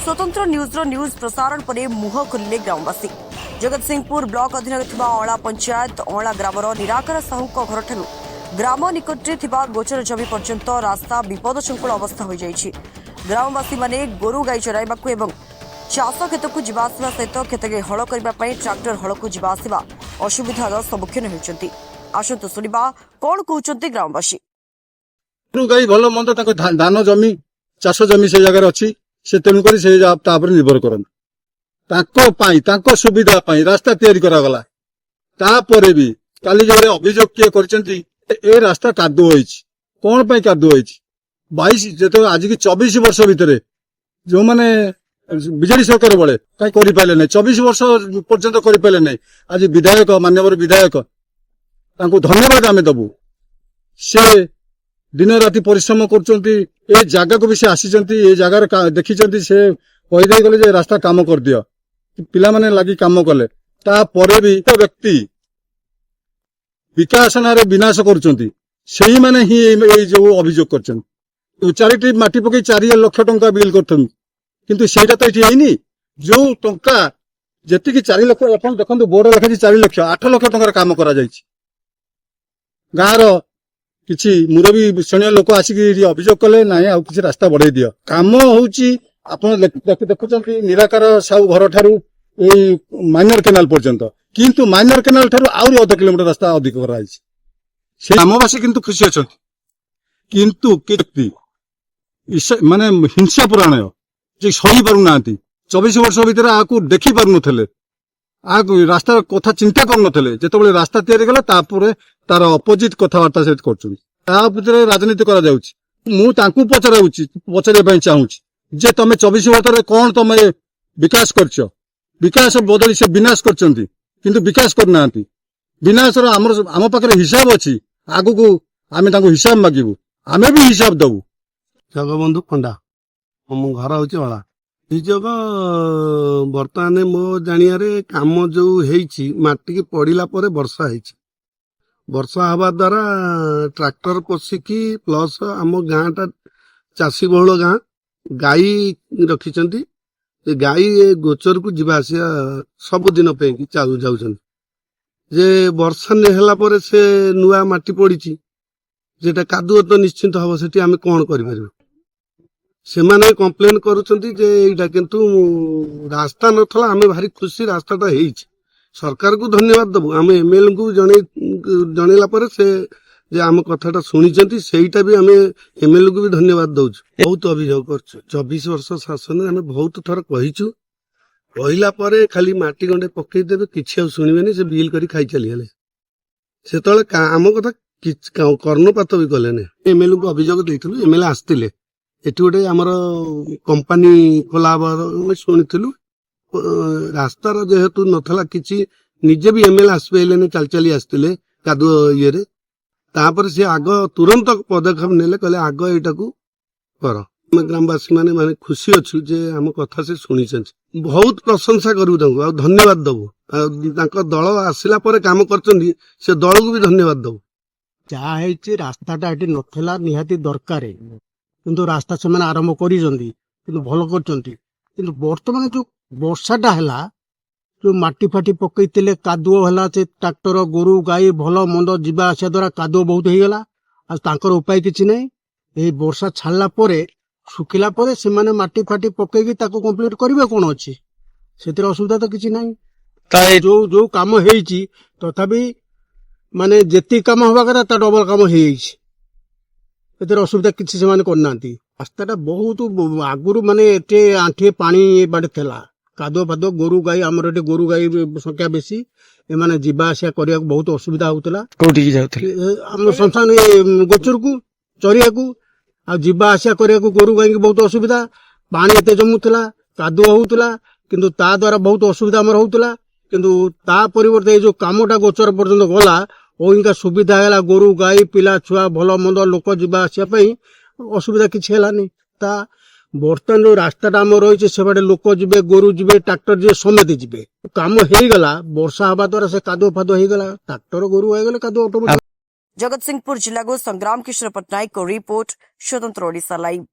स्वतंत्र न्यूज प्रसारण पर मुह खोलिले ग्रामवासी। जगतसिंहपुर ब्लॉक अधीन अला पंचायत अला ग्रामर निराकर साहू घर ग्राम निकटरे गोचर जमी पर्यंत रास्ता विपदसंकुल अवस्था हो जाइछि। ग्रामवासी माने गोरु गाई चराइबाकू एवं चाष खेत को जीवासवा सहित खेत के हल करने ट्राक्टर हल को जीवासवा असुविधार सम्मुखीन होती। आसतु शुणा कौन कहते ग्रामवासी। गोरु गाई भल मंद धान जमी चाष जमी से जगह अच्छी से तेणुक निर्भर करते सुविधा रास्ता तैयारी करागला। तापर भी काली जो अभियोग किए कर रास्ता कादुओ कौन पाई कादुओ 22 जो आज की 24 वर्ष भितर जो मैंने बीजेडी सरकार बेले कहीं कर 24 वर्ष पर्यंत कर आज विधायक माननीय विधायक धन्यवाद आम दबू। से दिन राति परिश्रम कर जगह को भी से आसी जगार देखी से कहीदे गले रास्ता काम कर दियो पिला माने लगी काम कले। तापर भी व्यक्ति विकास नारे विनाश करुचंती सही माने ही जो अभियोग कर चारिटी माटी पकई 4 लाख टंका बिल करथन किंतु सेटा तो ये हैनी जो टंका जेतिकी 4 लाख अपन देखंतु बोर्ड लिखा 4 लाख 8 लाख टंकार काम करा जायछि। गाँर किछि मुरबी श्रेणी लोक आसिक अभियोग कले ना आ किछि रास्ता बढ़ाई दियो काम होउछि। आपण देखुचंती निराकार साहू घर ठारू माइनर केनाल पर्यंत किंतु माइनर केनाल ठारू आउरी 1/2 किलोमीटर रास्ता अधिक कराइछि। से ग्रामवासी किंतु खुशी अछंती किंतु व्यक्ति माने हिंसा पुराण जे सही पारु नांती 24 वर्ष भीतर आकु देखि पारु नथले आ रास्ता कथा चिंता कर नथले जेतेबेले रास्ता तैयारी गला तापर तार अपोजिट कथावार्ता से करछुन ता भीतर राजनीति करा जाउछि। मु तांकु पचारे पई चाहूछि जे तमे 24 वर्ष कौन तमे विकास करछ विकास बदली से विनाश करछंती किंतु विकास करनांती। विनाश आम पाखे हिसाब अच्छी आगु को आम हिसाब मागिबू आमे भी हिसाब दबू। जगबंधु पंडा मो घर हूँ वाला अभियोग बर्तमान मो जानिया काम जो माटी पड़ला वर्षा वर्षा हवा द्वारा ट्रैक्टर पशिकी प्लस आम गाँ टा चाषी बहुल गाँ गाई रखिंट गाई गोचर को जीवा आसिया सबुदिन पे जाऊँ जे वर्षा नेहला पर से नुआ माटी पड़ी जेटा कादुओ तो निश्चिंत हम से आम कौन कर से माने कंप्लेन करुछंती जे एटा किंतु रास्ता नथला आमे भारी खुशी रास्ताटा हेइछ। सरकार को धन्यवाद दबु आमे एमएलए को जणेला पर से जे आम कथाटा सुनिचंती सेईटा भी आमे एमएलए को भी धन्यवाद दउछ। बहुत अभियोग करछ 24 वर्ष शासन आमे बहुत थर कहिछु कहला परे खाली माटी गंडे पकई देबे किछि आ सुनिबेनी से बिल करी खाई चली हेले सेतळे आम कथा कर्णपात भी कले ने एमएलए को अभियोग दैथलु एमएलए आस्तिले एटी गोटे आमर कंपानी खोला शुणु रास्तार जेहेतु नथला किछि निजे भी एमएलए आसपे चल चली आसते कादुओ ये तापर से आग तुरंत पदक्षेप नेले कहले आग एटा को कर। ग्रामवासी माने माने खुशी अच्छु जे आम कथा से शुणी बहुत प्रशंसा करू आ धन्यवाद दबू दल आसला पर काम करचंदी से दल को भी धन्यवाद दबू। जहाँ रास्ताटा ये नथला निहाती दरकार किंतु रास्ता से मैंने आरंभ कर भल कर बर्तमान जो वर्षाटा है जो माटी फाटी पकईले कादुओ है से ट्रैक्टर गोरु गाई भल मंद जीवा आसा द्वारा कादुओ बहुत होगा आर उपाय किसी ना ये वर्षा छाड़ा शुखिला से माने माटी फाटी पकईकी कंप्लीट करेंगे कौन अच्छी से असुविधा तो किसी ना जो जो कम हो तथापि माने जेती काम हवा कथा डबल काम हो असुविधा किसी से करना रास्ता बहुत आगुरी माने एटे आंठे पानी बाटे थेला कादुओ फादुओ गोरु गाई आमर एटे गोरु गाई संख्या बेसी एमाने जीवा आसिया करिया बहुत असुविधा होतला। कोठी जाउथले हम संस्थान गोचर को चरिया को आ जीवा आसिया करिया को गोरु गाई बहुत असुविधा पानी एते जमुतला कादुओ होतला किंतु ता द्वारा बहुत असुविधा हमर होतला किंतु ता परिवर्ते जो कामटा गोचर पर्यंत गला ओइका सुविधा है गोरु गाई पिला छुआ भल मंद लोक जीवा आसिया असुविधा किसी है ता बर्तमान जो रास्ता आम रही से बाटे लोक जीवे गोरु जीवे ट्रैक्टर जीवे समेत जीवे काम हो गला वर्षा हवा द्वारा से कादुओ फादुओ हो गला ट्रैक्टर गोरु हो गले कादुओ ऑटोमेटिक। जगतसिंहपुर जिला को संग्राम किशोर पटनायक को रिपोर्ट स्वतंत्र ओडिशा लाइव।